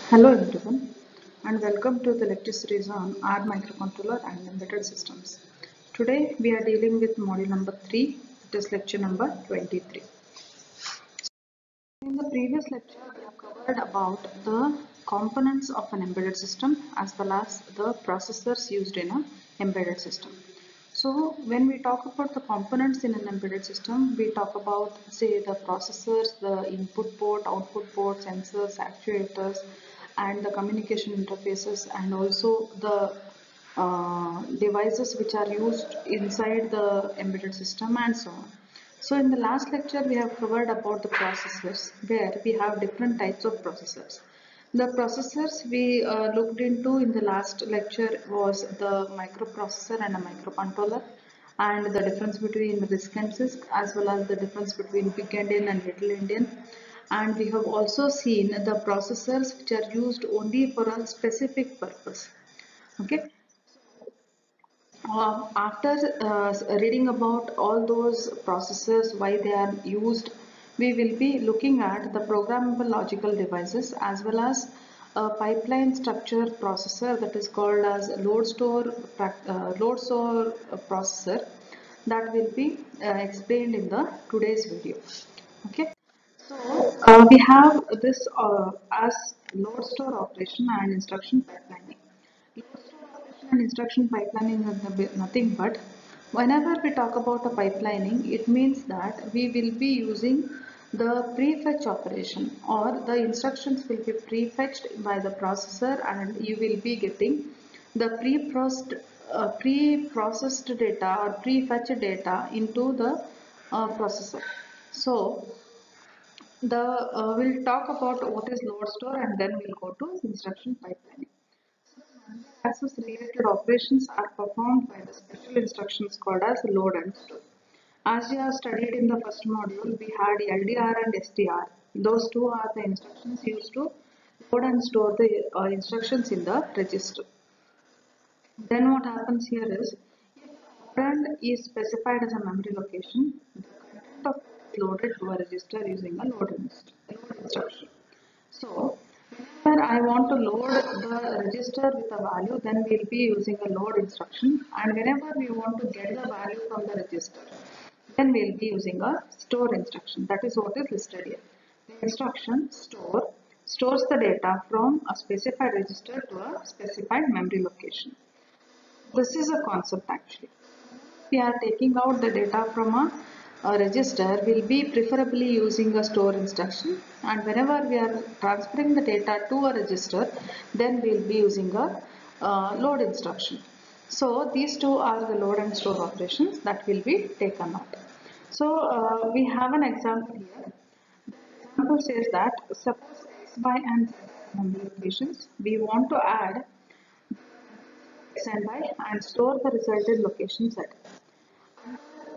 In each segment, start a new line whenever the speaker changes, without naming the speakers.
Hello everyone and welcome to the lecture series on R microcontroller and embedded systems. Today we are dealing with module number 3, that is lecture number 23. In the previous lecture we have covered about the components of an embedded system as well as the processors used in an embedded system. So when we talk about the components in an embedded system, we talk about say the processors, the input port, output port, sensors, actuators and the communication interfaces and also the devices which are used inside the embedded system and so on. So in the last lecture we have covered about the processors where we have different types of processors. The processors we looked into in the last lecture was the microprocessor and a microcontroller and the difference between the RISC and CISC as well as the difference between big endian and little endian, and we have also seen the processors which are used only for a specific purpose. Okay, after reading about all those processors, why they are used, we will be looking at the programmable logical devices as well as a pipeline structure processor that is called as load store processor that will be explained in the today's video. Okay, so we have this as load store operation and instruction pipelining. Load store operation and instruction pipelining is nothing but whenever we talk about a pipelining, it means that we will be using the prefetch operation or the instructions will be prefetched by the processor and you will be getting the pre-processed data or prefetched data into the processor. So the we'll talk about what is load store and then we'll go to instruction pipelining. Access related operations are performed by the special instructions called as load and store. As you have studied in the first module, we had LDR and STR. Those two are the instructions used to load and store the instructions in the register. Then what happens here is, if operand is specified as a memory location, the content of it is loaded to a register using a load instruction. So, whenever I want to load the register with a value, then we'll be using a load instruction. And whenever we want to get the value from the register, then we'll be using a store instruction. That is what is listed here. The instruction store stores the data from a specified register to a specified memory location. This is a concept actually. We are taking out the data from a register, we'll be preferably using a store instruction, and whenever we are transferring the data to a register, then we'll be using a load instruction. So these two are the load and store operations that will be taken out. So we have an example here. The example says that suppose x, y and z memory locations, we want to add x and y and store the resulted location set.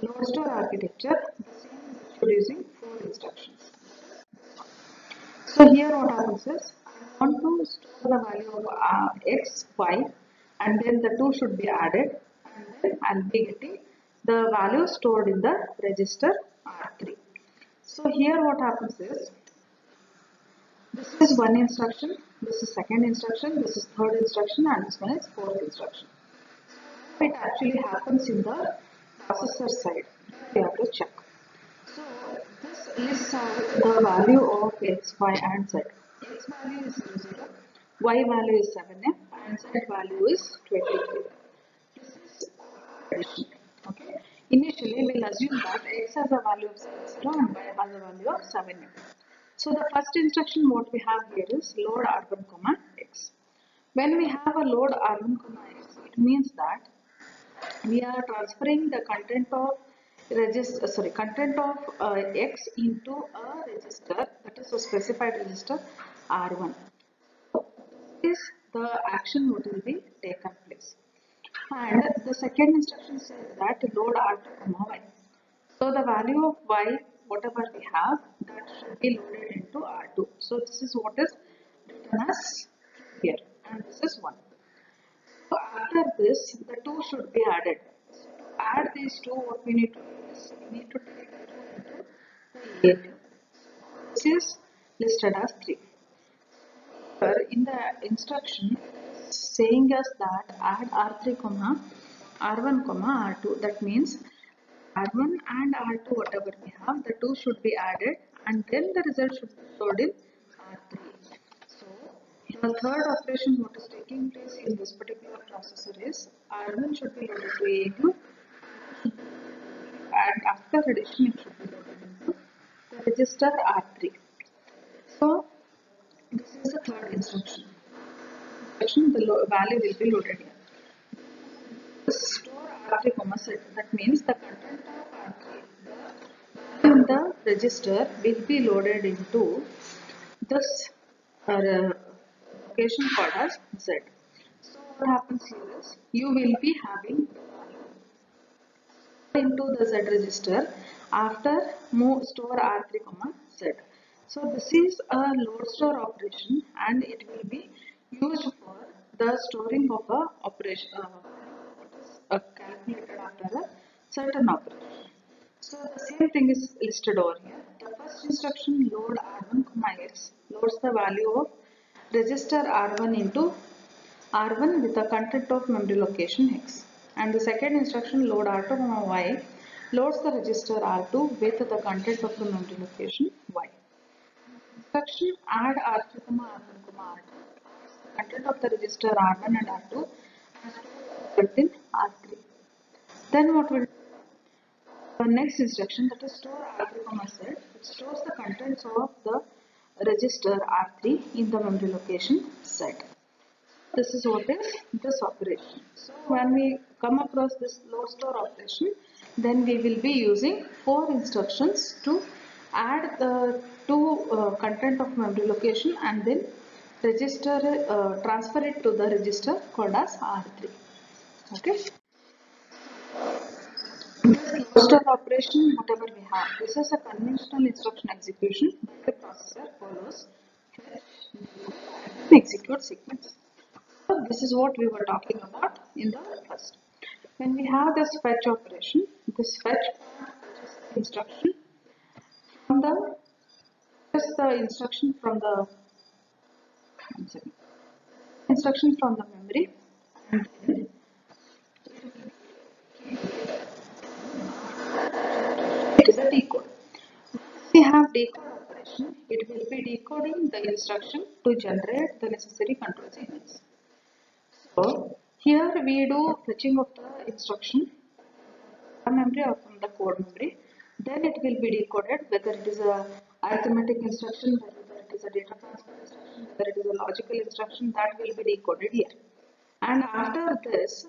Load store architecture, the same is introducing 4 instructions. So here what happens is, I want to store the value of x, y and then the 2 should be added and then I'll be getting the value stored in the register R3. So here what happens is, this is one instruction, this is second instruction, this is third instruction and this one is fourth instruction. It actually happens in the processor side. We have to check. So this lists out the value of x, y and z. X value is 0, y value is 7f and z value is 23. This is addition. Okay. Initially we'll assume that x has a value of 0 and y has a value of 7f. So the first instruction what we have here is load r1, x. When we have a load r1, x, it means that we are transferring the content of content of x into a register, that is a specified register r1. This is the action what will be taken place, and the second instruction says that load r2, y. So the value of y whatever we have, that should be loaded into r2. So this is what is written as here, and this is 1. So after this, the 2 should be added. So to add these two, what we need to do is we need to take the 2 into the A2. This is listed as 3. Here in the instruction saying us that add R3 comma R1 comma R2, that means R1 and R2 whatever we have, the two should be added and then the result should be stored in R3. So the third operation what is taking place in this particular processor is R1 should be loaded to ALU and after addition it should be loaded into the register R3. So this is the third instruction. The value will be loaded here. Store R3 comma set, that means the content of R3 in the register will be loaded into this location called as Z. So what happens here is you will be having into the Z register after move store R3 comma Z. So this is a load store operation and it will be used for the storing of a operation calculated after a certain operation. So the same thing is listed over here. The first instruction load R1 comma X loads the value of register R1 into R1 with the content of memory location X. And the second instruction load R2 comma Y loads the register R2 with the content of the memory location Y. Instruction add R3 comma R1 comma R2 the content of the register R1 and R2 and stores the result in R3. Then what will the next instruction, that is store R3 comma Z, it stores the contents of the register R3 in the memory location Z. This is what is this operation. So when we come across this load store operation, then we will be using 4 instructions to add the content of memory location and then register transfer it to the register called as R3. Okay. This load store operation, whatever we have, this is a conventional instruction execution. The processor follows execute sequence. So this is what we were talking about in the first. When we have this fetch operation, this fetch instruction from the just the instruction from the instruction from the memory and then it is a decode. Once we have decode operation, it will be decoding the instruction to generate the necessary control signals. So here we do fetching of the instruction from memory or from the code memory. Then it will be decoded whether it is a arithmetic instruction, whether it is a data transfer instruction, whether it is a logical instruction, that will be decoded here. And after this,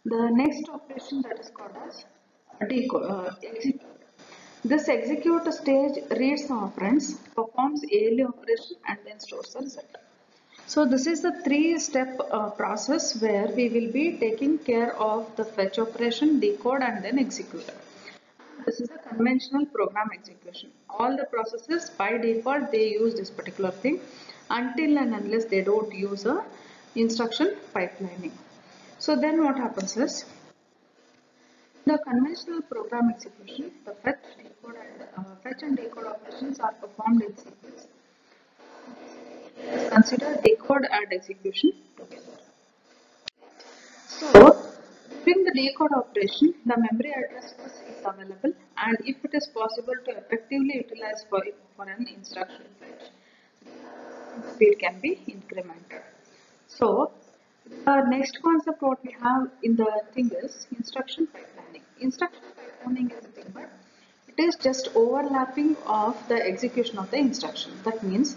the next operation that is called as execute. This execute stage reads the operands, performs ALU operation and then stores the result. So this is the 3-step process where we will be taking care of the fetch operation, decode and then execute. This is a conventional program execution. All the processes by default they use this particular thing until and unless they don't use a instruction pipelining. So then what happens is the conventional program execution, the fetch and decode operations are performed in sequence. Consider decode and execution together. So, during the decode operation, the memory address bus is available and if it is possible to effectively utilize for an instruction fetch, speed can be incremented. So, the next concept what we have in the thing is instruction pipelining. Instruction pipelining is nothing but it is just overlapping of the execution of the instruction. That means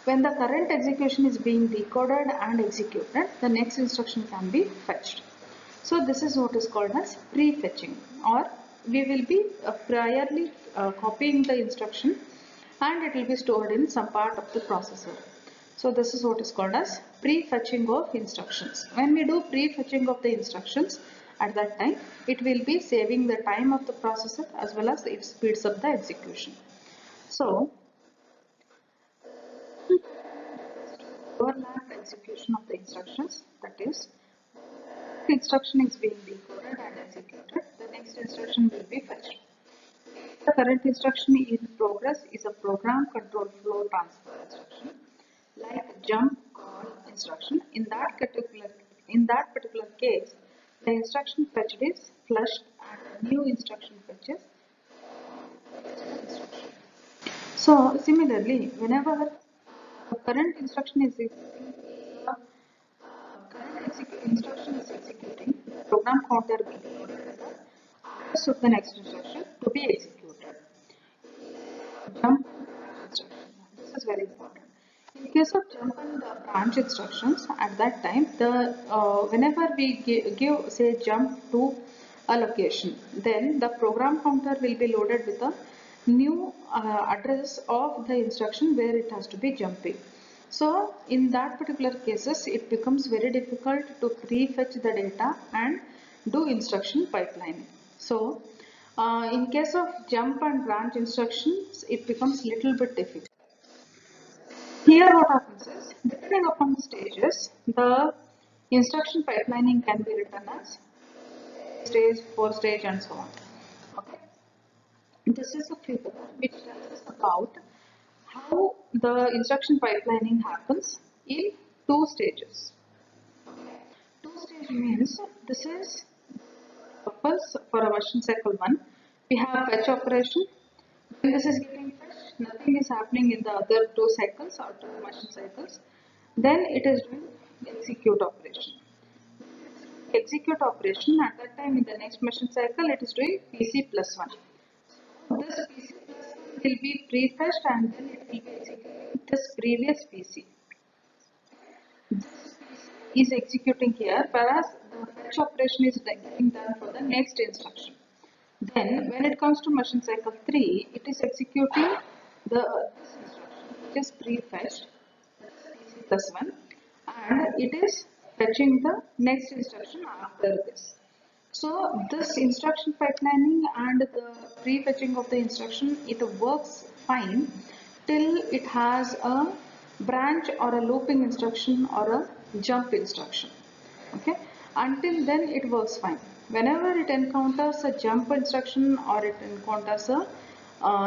when the current execution is being decoded and executed, the next instruction can be fetched. So this is what is called as pre-fetching, or we will be priorly copying the instruction and it will be stored in some part of the processor. So this is what is called as pre-fetching of instructions. When we do pre-fetching of the instructions, at that time it will be saving the time of the processor as well as it speeds up the execution. So overlap execution of the instructions, that is, the instruction is being decoded and executed, the next instruction will be fetched. The current instruction in progress is a program control flow transfer instruction like jump, call, instruction. In that particular case, the instruction fetched is flushed and a new instruction fetches. So similarly, whenever the current instruction is instruction is executing, the program counter will be loaded to the next instruction to be executed. Jump instruction. This is very important. In case of jump and branch instructions, at that time, the whenever we give say jump to a location, then the program counter will be loaded with a new address of the instruction where it has to be jumping. So in that particular cases, it becomes very difficult to prefetch the data and do instruction pipelining. So in case of jump and branch instructions, it becomes little bit difficult. Here what happens is, depending upon the stages, the instruction pipelining can be written as stage, 4 stage and so on. Okay. This is a figure which tells us about how the instruction pipelining happens in 2 stages. 2 stage means this is first for a version cycle 1, we have fetch operation. When this is getting fetched, nothing is happening in the other 2 cycles or 2 version cycles. Then it is doing execute operation. Execute operation at that time in the next machine cycle it is doing PC plus 1. This PC plus 1 will be prefetched and then it will be executing this previous PC. This PC is executing here, whereas the fetch operation is getting done for the next instruction. Then when it comes to machine cycle 3, it is executing the this instruction which is prefetched PC plus 1 and it is fetching the next instruction after this. So this instruction pipelining and the prefetching of the instruction, it works fine till it has a branch or a looping instruction or a jump instruction. Okay, until then it works fine. Whenever it encounters a jump instruction or it encounters a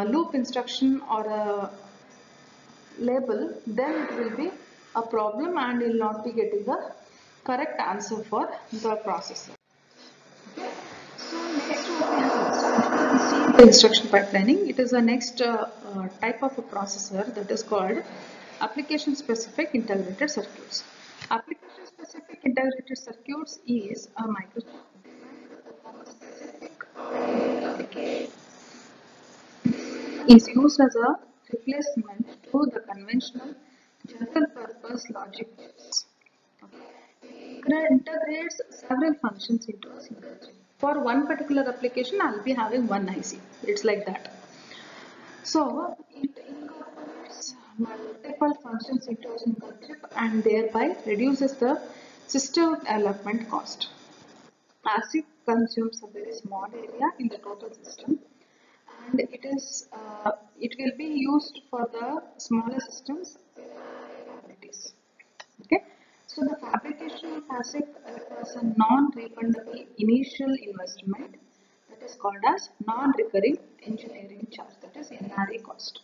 loop instruction or a label, then it will be a problem and you will not be getting the correct answer for the processor. Okay. So next we see the instruction pipelining. It is the next type of a processor that is called application specific integrated circuits. Application specific integrated circuits is a microchip is used as a replacement to the conventional general purpose logic chips. It integrates several functions into a single chip. For one particular application, I'll be having one IC. It's like that. So it incorporates multiple functions into a single chip and thereby reduces the system development cost. As it consumes a very small area in the total system, and it will be used for the smaller systems capabilities. Okay, so the fabrication of ASIC requires a non-refundable initial investment that is called as non-recurring engineering charge, that is NRE cost.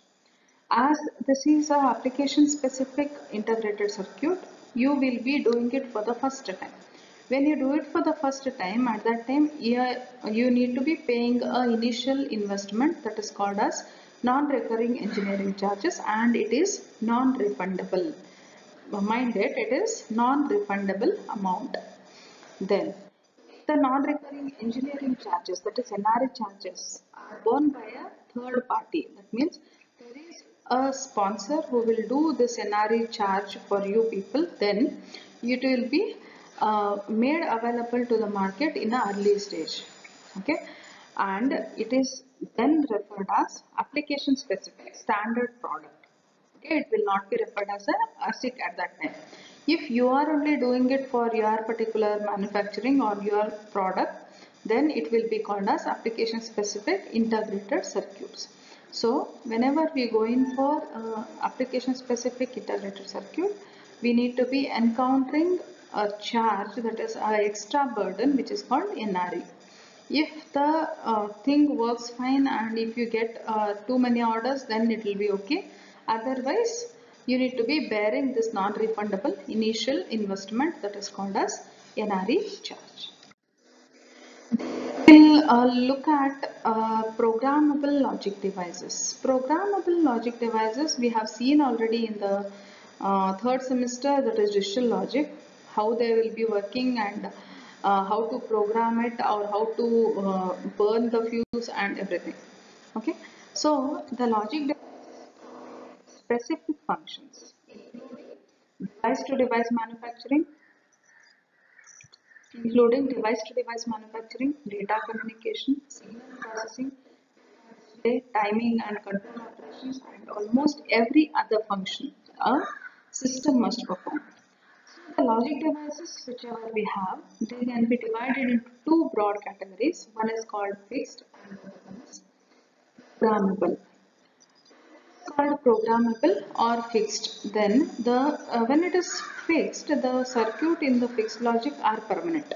As this is a application specific integrated circuit, you will be doing it for the first time. When you do it for the first time, at that time you need to be paying an initial investment that is called as non-recurring engineering charges and it is non-refundable. Mind it is non-refundable amount. Then the non-recurring engineering charges, that is NRE charges, are borne by a third party. That means there is a sponsor who will do this NRE charge for you people. Then it will be made available to the market in an early stage. Okay, and it is then referred as application specific standard product. Okay, it will not be referred as a ASIC at that time. If you are only doing it for your particular manufacturing or your product, then it will be called as application specific integrated circuits. So whenever we go in for application specific integrated circuit, we need to be encountering a charge, that is an extra burden, which is called NRE. If the thing works fine and if you get too many orders, then it will be okay. Otherwise, you need to be bearing this non-refundable initial investment that is called as NRE charge. We'll look at programmable logic devices. Programmable logic devices we have seen already in the third semester, that is digital logic, how they will be working and how to program it or how to burn the fuse and everything. Okay, so the logic specific functions device to device manufacturing, including device to device manufacturing, data communication, signal processing, display, timing and control operations, and almost every other function a system must perform. So the logic devices, whichever we have, they can be divided into two broad categories. One is called fixed and the other one is programmable. Called programmable or fixed, then the when it is fixed, the circuit in the fixed logic are permanent.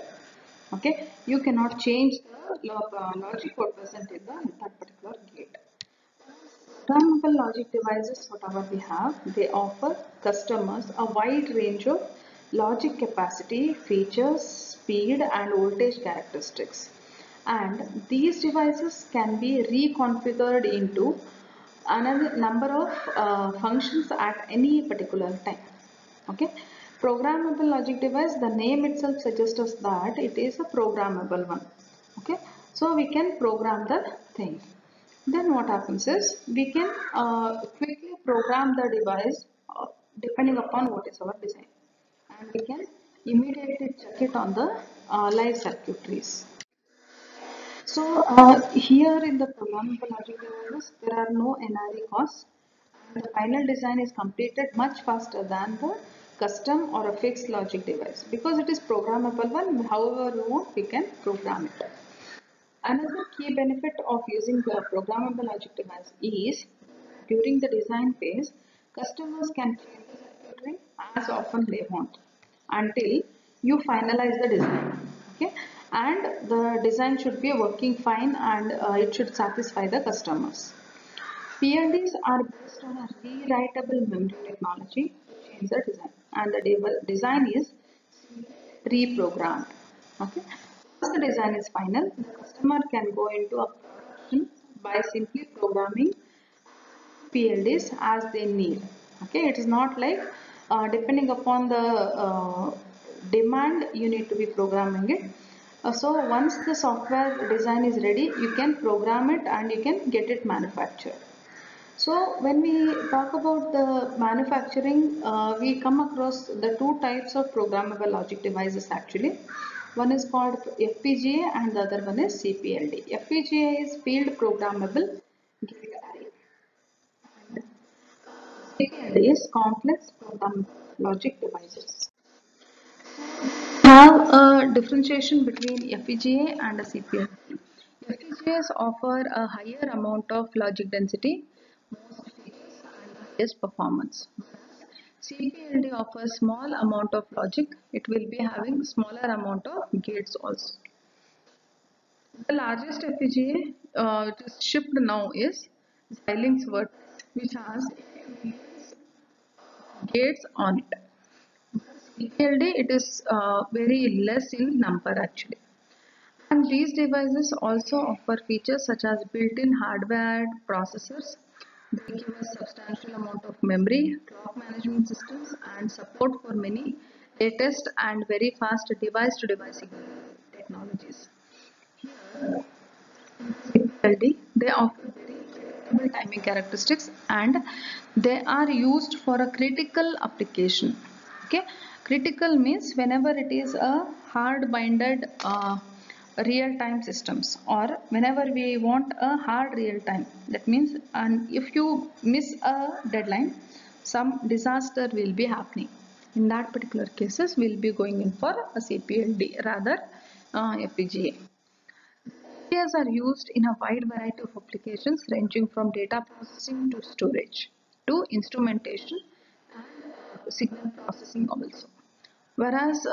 Okay, you cannot change the logic code present in that particular gate. Programmable logic devices, whatever we have, they offer customers a wide range of logic capacity, features, speed and voltage characteristics. And these devices can be reconfigured into another number of functions at any particular time. Okay, programmable logic device, the name itself suggests us that it is a programmable one. Okay, so we can program the thing. Then what happens is we can quickly program the device depending upon what is our design, and we can immediately check it on the live circuitries. So here in the programmable logic devices, there are no NRE costs, and the final design is completed much faster than the custom or a fixed logic device because it is programmable one. However we want, we can program it. Another key benefit of using the programmable logic device is during the design phase, customers can change the circuitry as often they want until you finalize the design. Okay, and the design should be working fine and it should satisfy the customers. PLDs are based on a rewritable memory technology to change the design, and the design is reprogrammed. Okay. Once the design is final, the customer can go into a production by simply programming PLDs as they need. Okay, it is not like depending upon the demand, you need to be programming it. So once the software design is ready, you can program it and you can get it manufactured. So when we talk about the manufacturing, we come across the two types of programmable logic devices actually. One is called FPGA and the other one is CPLD. FPGA is field programmable gate array. CPLD is complex programmable logic devices. Have a differentiation between FPGA and a CPLD. FPGAs offer a higher amount of logic density, most features and highest performance. CPLD offers small amount of logic. It will be having smaller amount of gates also. The largest FPGA which is shipped now is Xilinx Vertex, which has gates on it. CPLD, it is very less in number actually. And these devices also offer features such as built-in hardware processors. They give us substantial amount of memory, clock management systems, and support for many latest and very fast device-to-device technologies. CPLD, they offer very predictable timing characteristics and they are used for a critical application. Okay, critical means whenever it is a hard binded real-time systems or whenever we want a hard real-time, that means and if you miss a deadline, some disaster will be happening. In that particular cases, we'll be going in for a CPLD rather FPGA. FPGAs are used in a wide variety of applications ranging from data processing to storage to instrumentation and signal processing also. Whereas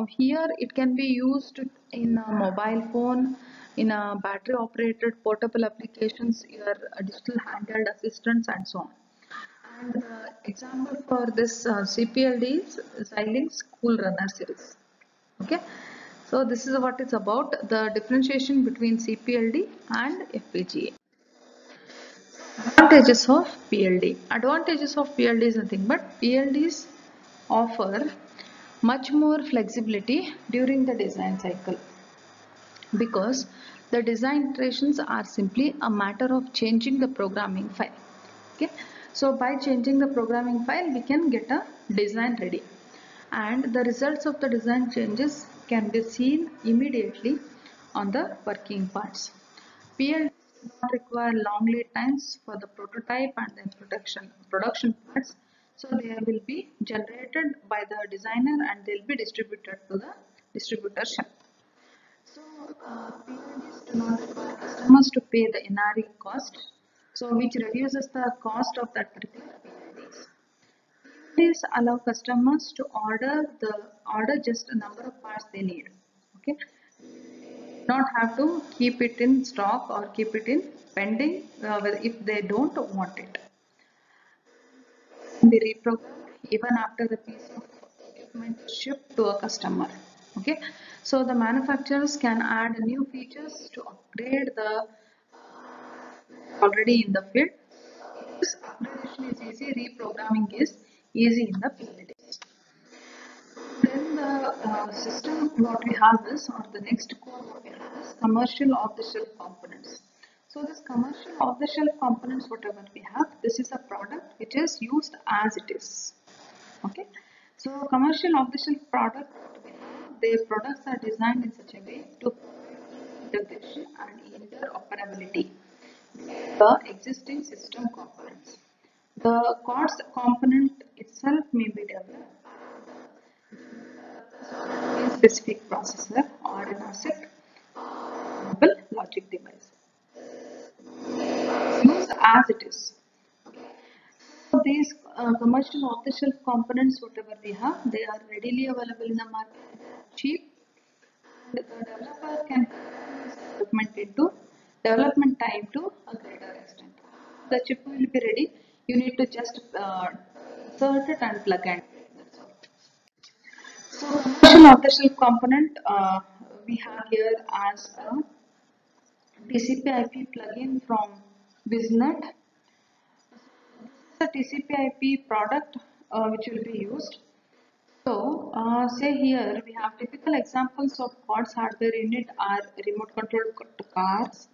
here it can be used in a mobile phone, in a battery operated portable applications, your digital handheld assistants and so on. And the example for this CPLD is Xilinx Cool Runner series. Okay, so this is what it's about, the differentiation between CPLD and FPGA. Advantages of PLD. Advantages of PLD is nothing but PLDs offer much more flexibility during the design cycle, because the design iterations are simply a matter of changing the programming file. Okay, so by changing the programming file we can get a design ready, and the results of the design changes can be seen immediately on the working parts. PLD does not require long lead times for the prototype and then production parts, so they will be generated by the designer and they'll be distributed to the distributor shop. So, PLDs do not require customers to pay the NRE cost, so which reduces the cost of that particular PLDs. PLDs allow customers to order just a number of parts they need. Okay, not have to keep it in stock or keep it in pending if they don't want it. Be reprogrammed even after the piece of equipment is shipped to a customer. Okay, so the manufacturers can add new features to upgrade the already in the field. This upgradation is easy, reprogramming is easy in the PLDs. Then the system what we have is, or the next core what we have is commercial off-the-shelf components. So this commercial off-the-shelf components, whatever we have, this is a product which is used as it is. Okay, so commercial off-the-shelf product, their products are designed in such a way to provide integration and interoperability with the existing system components. The COTS component itself may be developed a specific processor or an ASIC logic device. Used as it is. So these commercial off-the-shelf components, whatever we have, they are readily available in the market, cheap, and the developer can development into development time to a greater extent. The chip will be ready. You need to just insert it and plug in. That's all. So commercial off-the-shelf component we have here as a TCP/IP plugin from Biznet. The TCP/IP product which will be used. So, say here we have typical examples of COTS hardware unit are remote controlled cars,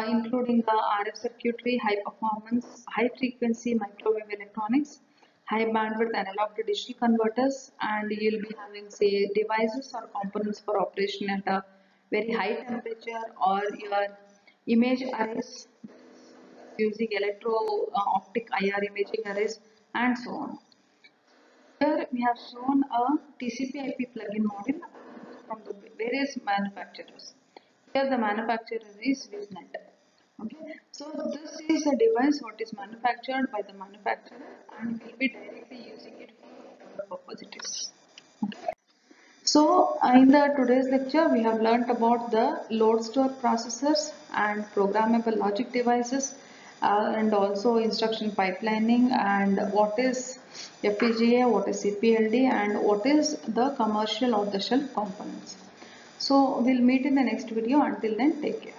including the RF circuitry, high performance, high frequency microwave electronics, high bandwidth analog to digital converters, and you'll be having, say, devices or components for operation at a very high temperature, or your image arrays using electro optic IR imaging arrays, and so on. Here we have shown a TCP/IP plugin model from the various manufacturers. Here the manufacturer is Biznet. Okay, so this is a device what is manufactured by the manufacturer and will be directly using it for whatever purpose it is. Okay. So in the today's lecture we have learnt about the load store processors and programmable logic devices, and also instruction pipelining, and what is FPGA, what is CPLD, and what is the commercial off-the-shelf components. So we'll meet in the next video. Until then, take care.